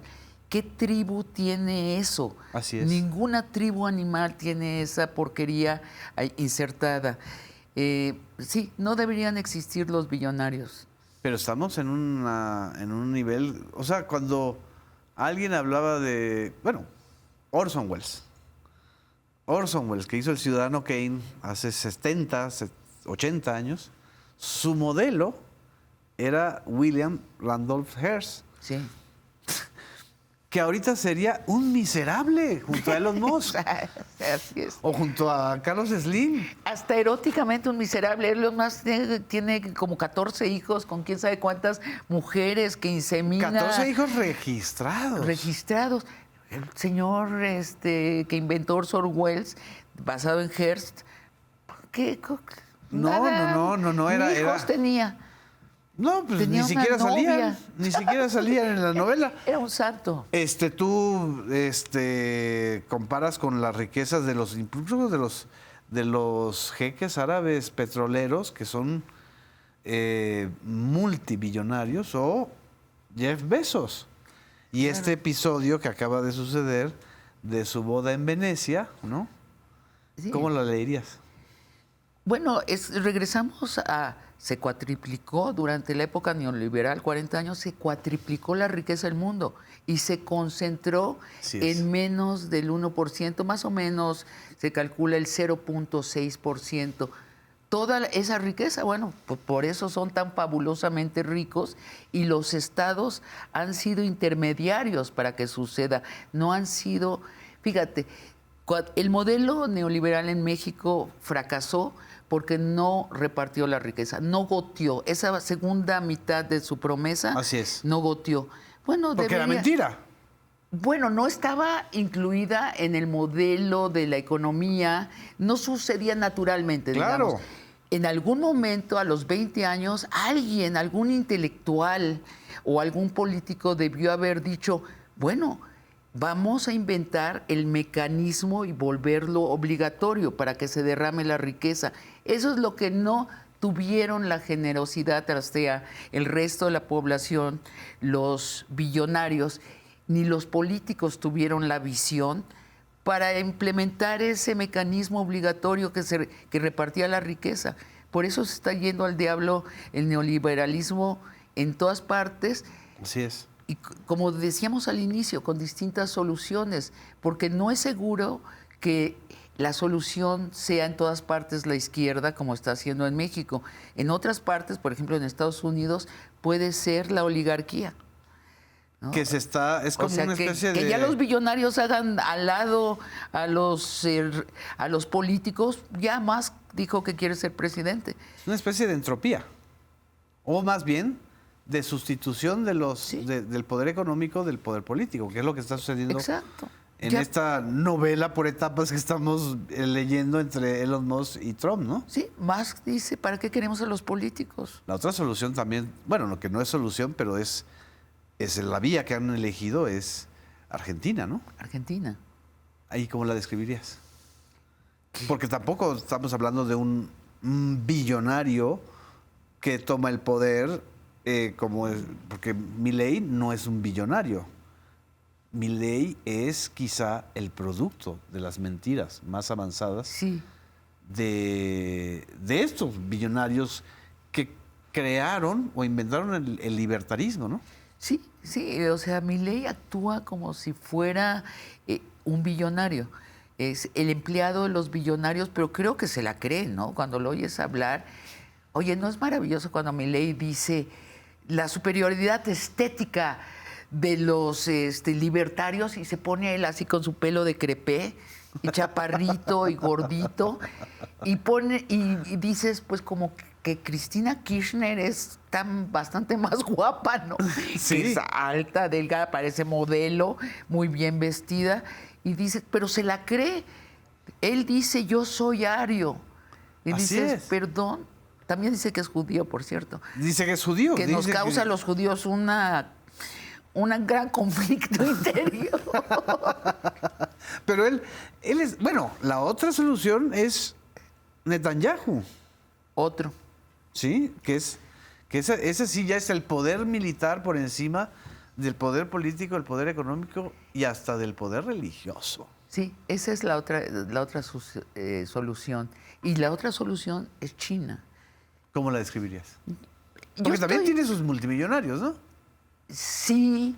¿Qué tribu tiene eso? Así es. Ninguna tribu animal tiene esa porquería insertada. Sí, no deberían existir los billonarios. Pero estamos en un nivel... O sea, cuando alguien hablaba de... Bueno, Orson Welles. Orson Welles, que hizo El Ciudadano Kane hace 70, 80 años, su modelo era William Randolph Hearst. Sí. Que ahorita sería un miserable junto a Elon Musk. Así es. O junto a Carlos Slim. Hasta eróticamente un miserable. Elon Musk tiene como 14 hijos con quién sabe cuántas mujeres que insemina. 14 hijos registrados. Registrados. El señor que inventó Orson Welles, basado en Hearst, ¿qué? No, era... hijos tenía. No, pues Tenía ni siquiera una novia. ni siquiera salían en la novela. Era un santo. Tú comparas con las riquezas de los, incluso de los jeques árabes petroleros que son multimillonarios, o Jeff Bezos. Y Claro. este episodio que acaba de suceder de su boda en Venecia, ¿no? Sí. ¿Cómo la leerías? Bueno, regresamos a... Se cuatriplicó durante la época neoliberal, 40 años, se cuatriplicó la riqueza del mundo y se concentró en menos del 1%, más o menos se calcula el 0.6%. Toda esa riqueza, bueno, por eso son tan fabulosamente ricos y los estados han sido intermediarios para que suceda. No han sido, fíjate, el modelo neoliberal en México fracasó porque no repartió la riqueza, no goteó. Esa segunda mitad de su promesa no goteó. Bueno, porque era mentira. Bueno, no estaba incluida en el modelo de la economía, no sucedía naturalmente, claro. Digamos. En algún momento, a los 20 años, alguien, algún intelectual o algún político debió haber dicho, bueno, vamos a inventar el mecanismo y volverlo obligatorio para que se derrame la riqueza. Eso es lo que no tuvieron la generosidad hacia el resto de la población, los billonarios, ni los políticos tuvieron la visión para implementar ese mecanismo obligatorio que repartía la riqueza. Por eso se está yendo al diablo el neoliberalismo en todas partes. Así es. Y como decíamos al inicio, con distintas soluciones, porque no es seguro que la solución sea en todas partes la izquierda, como está haciendo en México. En otras partes, por ejemplo en Estados Unidos, puede ser la oligarquía, ¿no? Que es como una especie de... Que ya los billonarios hagan al lado a los políticos. Ya Musk dijo que quiere ser presidente. Es una especie de entropía. O más bien, de sustitución de del poder económico del poder político, que es lo que está sucediendo. Exacto. En esta novela por etapas que estamos leyendo entre Elon Musk y Trump, ¿no? Sí, Musk dice, ¿para qué queremos a los políticos? La otra solución también, bueno, lo que no es solución, pero es la vía que han elegido, es Argentina, ¿no? Argentina. ¿Ahí cómo la describirías? Porque tampoco estamos hablando de un billonario que toma el poder, porque Milei no es un billonario. Milei es quizá el producto de las mentiras más avanzadas Sí. de estos billonarios que crearon o inventaron el libertarismo, ¿no? Sí, sí, o sea, Milei actúa como si fuera un billonario. Es el empleado de los billonarios, pero creo que se la cree, ¿no? Cuando lo oyes hablar. Oye, ¿no es maravilloso cuando Milei dice la superioridad estética de los libertarios y se pone él así con su pelo de crepé y chaparrito y gordito y dices pues como que Cristina Kirchner es bastante más guapa, ¿no? Sí. Que es alta, delgada, parece modelo, muy bien vestida y dices, pero se la cree. Él dice, yo soy ario. Y Así dices, es. perdón. También dice que es judío, por cierto. Dice que es judío. Que nos causa a los judíos un gran conflicto interior. Pero él es... Bueno, la otra solución es Netanyahu, Otro. ¿sí? Que ese sí ya es el poder militar por encima del poder político, del poder económico y hasta del poder religioso. Sí, esa es la otra solución. Y la otra solución es China. ¿Cómo la describirías? Porque también tiene sus multimillonarios, ¿no? Sí,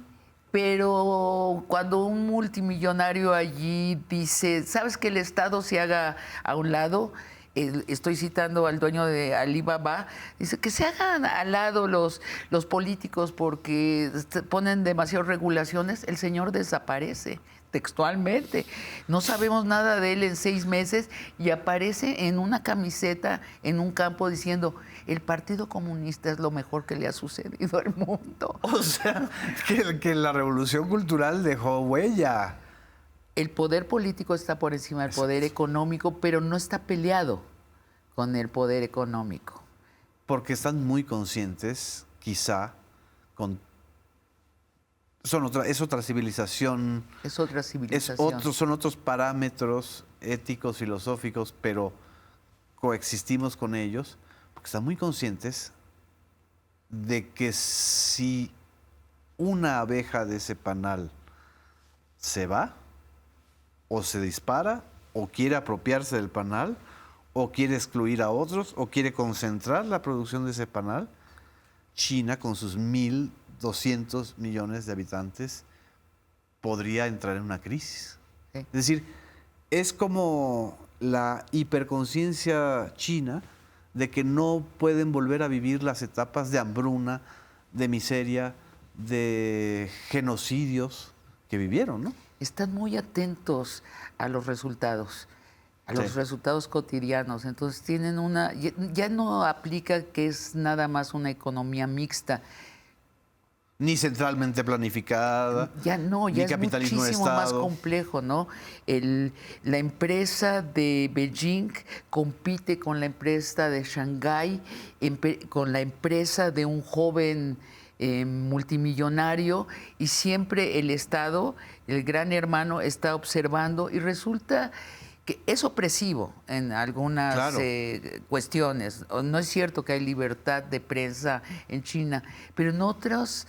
pero cuando un multimillonario allí dice, ¿sabes que el Estado se haga a un lado? Estoy citando al dueño de Alibaba, dice que se hagan al lado los políticos porque ponen demasiadas regulaciones, el señor desaparece textualmente. No sabemos nada de él en 6 meses y aparece en una camiseta en un campo diciendo el Partido Comunista es lo mejor que le ha sucedido al mundo. O sea, que la revolución cultural dejó huella. El poder político está por encima del poder económico, pero no está peleado con el poder económico. Porque están muy conscientes, quizá, es otra civilización. Es otra civilización. Son otros parámetros éticos, filosóficos, pero coexistimos con ellos, porque están muy conscientes de que si una abeja de ese panal se va, o se dispara, o quiere apropiarse del panal, o quiere excluir a otros, o quiere concentrar la producción de ese panal, China, con sus 1.200 millones de habitantes, podría entrar en una crisis. Sí. Es decir, es como la hiperconciencia china de que no pueden volver a vivir las etapas de hambruna, de miseria, de genocidios que vivieron, ¿no? Están muy atentos a los resultados, resultados cotidianos. Entonces tienen ya no aplica que es nada más una economía mixta. Ni centralmente planificada. Ya no, ya es muchísimo más complejo, ¿no? La empresa de Beijing compite con la empresa de Shanghái, con la empresa de un joven multimillonario, y siempre el Estado, el gran hermano, está observando y resulta que es opresivo en algunas cuestiones. No es cierto que hay libertad de prensa en China, pero en otras,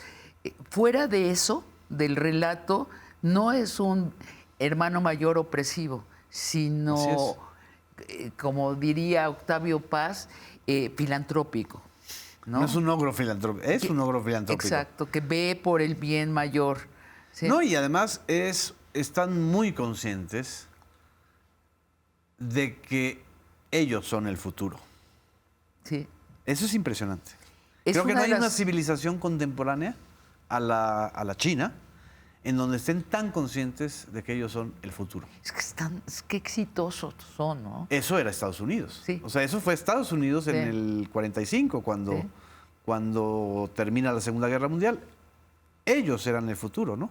fuera de eso, del relato, no es un hermano mayor opresivo, sino, como diría Octavio Paz, filantrópico. ¿no? No es un ogro filantrópico, es un ogro filantrópico. Exacto, que ve por el bien mayor. ¿Sí? No, y además están muy conscientes de que ellos son el futuro. Sí. Eso es impresionante. Es Creo que no una hay de una las- civilización contemporánea a la China en donde estén tan conscientes de que ellos son el futuro. Es que exitosos son, ¿no? Eso era Estados Unidos. Sí. O sea, eso fue Estados Unidos en Sí. el 45, Sí. cuando termina la Segunda Guerra Mundial. Ellos eran el futuro, ¿no?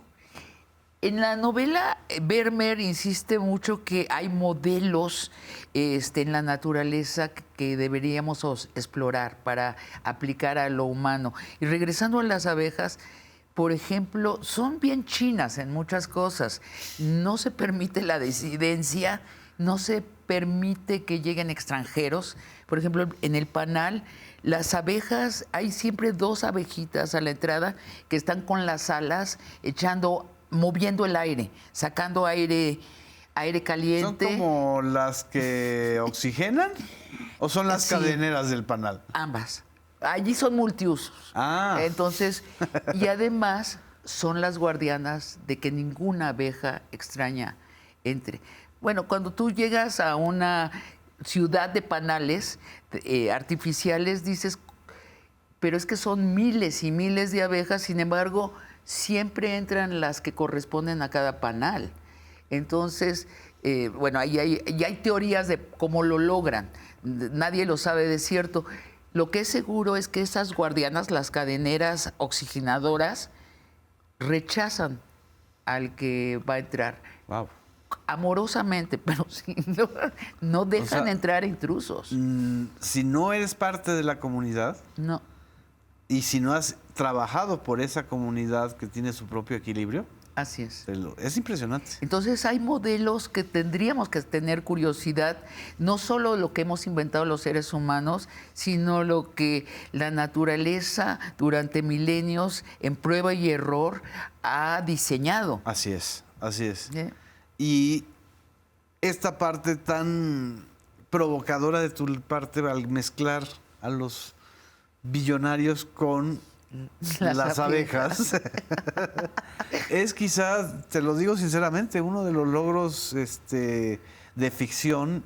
En la novela, Vermeer insiste mucho que hay modelos en la naturaleza que deberíamos explorar para aplicar a lo humano. Y regresando a las abejas, por ejemplo, son bien chinas en muchas cosas. No se permite la disidencia, no se permite que lleguen extranjeros. Por ejemplo, en el panal, las abejas, hay siempre 2 abejitas a la entrada que están con las alas moviendo el aire, sacando aire ¿Son caliente. como las que oxigenan o son las Sí. cadeneras del panal? Ambas. Allí son multiusos. Ah. Entonces, y además son las guardianas de que ninguna abeja extraña entre. Bueno, cuando tú llegas a una ciudad de panales artificiales, dices, pero es que son miles y miles de abejas, sin embargo, siempre entran las que corresponden a cada panal. Entonces, bueno, ahí hay teorías de cómo lo logran. Nadie lo sabe de cierto. Lo que es seguro es que esas guardianas, las cadeneras oxigenadoras, rechazan al que va a entrar. Wow. Amorosamente, pero sí, no dejan entrar intrusos. Si no eres parte de la comunidad No. y si no has trabajado por esa comunidad que tiene su propio equilibrio, Así es. es impresionante. Entonces hay modelos que tendríamos que tener curiosidad, no solo lo que hemos inventado los seres humanos, sino lo que la naturaleza durante milenios en prueba y error ha diseñado. Así es, así es. ¿Sí? Y esta parte tan provocadora de tu parte al mezclar a los billonarios con las abejas, es quizá, te lo digo sinceramente, uno de los logros de ficción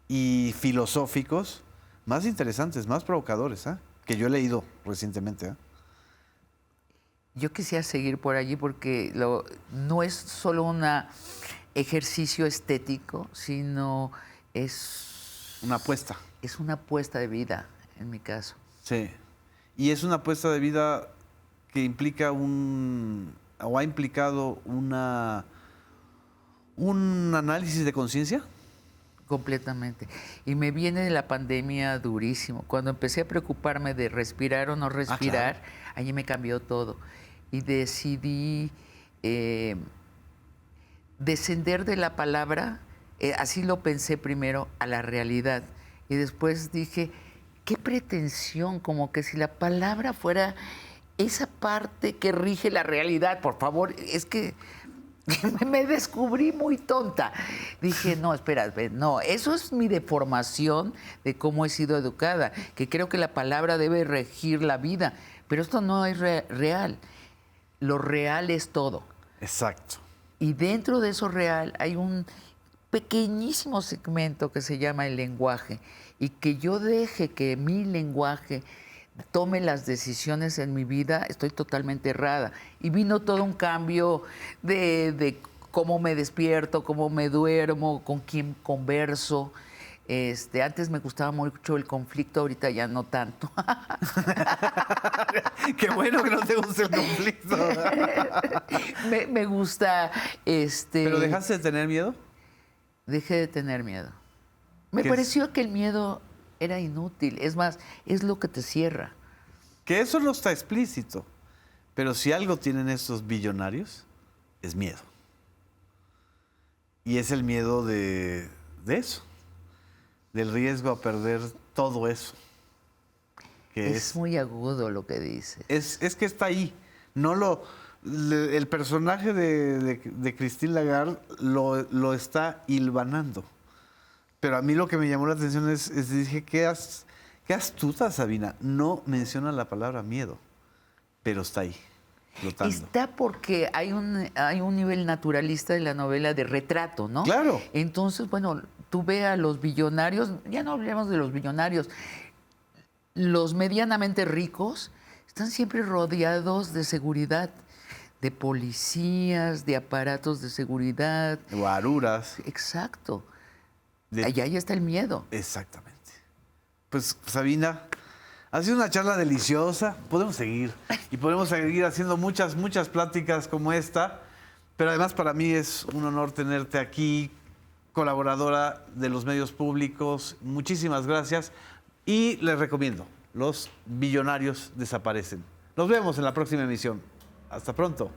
y filosóficos más interesantes, más provocadores, que yo he leído recientemente. Yo quisiera seguir por allí porque no es solo un ejercicio estético, sino Una apuesta. es una apuesta de vida, en mi caso. Sí. Y es una apuesta de vida que implica o ha implicado un análisis de conciencia. Completamente. Y me viene de la pandemia durísimo. Cuando empecé a preocuparme de respirar o no respirar, allí me cambió todo. Y decidí descender de la palabra, así lo pensé primero, a la realidad. Y después dije, qué pretensión, como que si la palabra fuera esa parte que rige la realidad. Por favor, es que me descubrí muy tonta. Dije, no, espera, no, eso es mi deformación de cómo he sido educada, que creo que la palabra debe regir la vida, pero esto no es real. Lo real es todo. Exacto. Y dentro de eso real hay un pequeñísimo segmento que se llama el lenguaje, y que yo deje que mi lenguaje tome las decisiones en mi vida, estoy totalmente errada. Y vino todo un cambio de cómo me despierto, cómo me duermo, con quién converso. Antes me gustaba mucho el conflicto, ahorita ya no tanto. Qué bueno que no te guste el conflicto. me gusta... ¿Pero dejaste de tener miedo? Dejé de tener miedo. Me ¿Qué pareció que el miedo era inútil. Es más, es lo que te cierra. Que eso no está explícito. Pero si algo tienen estos billonarios, es miedo. Y es el miedo de eso. Del riesgo a perder todo eso. Que Es muy agudo lo que dices. es que está ahí. El personaje de Christine Lagarde lo está hilvanando. Pero a mí lo que me llamó la atención es dije, ¿qué Qué astuta, Sabina. No menciona la palabra miedo, pero está ahí, flotando. Está porque hay un nivel naturalista de la novela de retrato, ¿no? Claro. Entonces, bueno, tú ve a los billonarios, ya no hablemos de los billonarios, los medianamente ricos están siempre rodeados de seguridad, de policías, de aparatos de seguridad. Guaruras. Exacto. De- Ahí está el miedo. Exactamente. Pues, Sabina, ha sido una charla deliciosa. Podemos seguir. Y podemos seguir haciendo muchas, muchas pláticas como esta. Pero además para mí es un honor tenerte aquí, colaboradora de los medios públicos. Muchísimas gracias. Y les recomiendo, Los Billonarios Desaparecen. Nos vemos en la próxima emisión. Hasta pronto.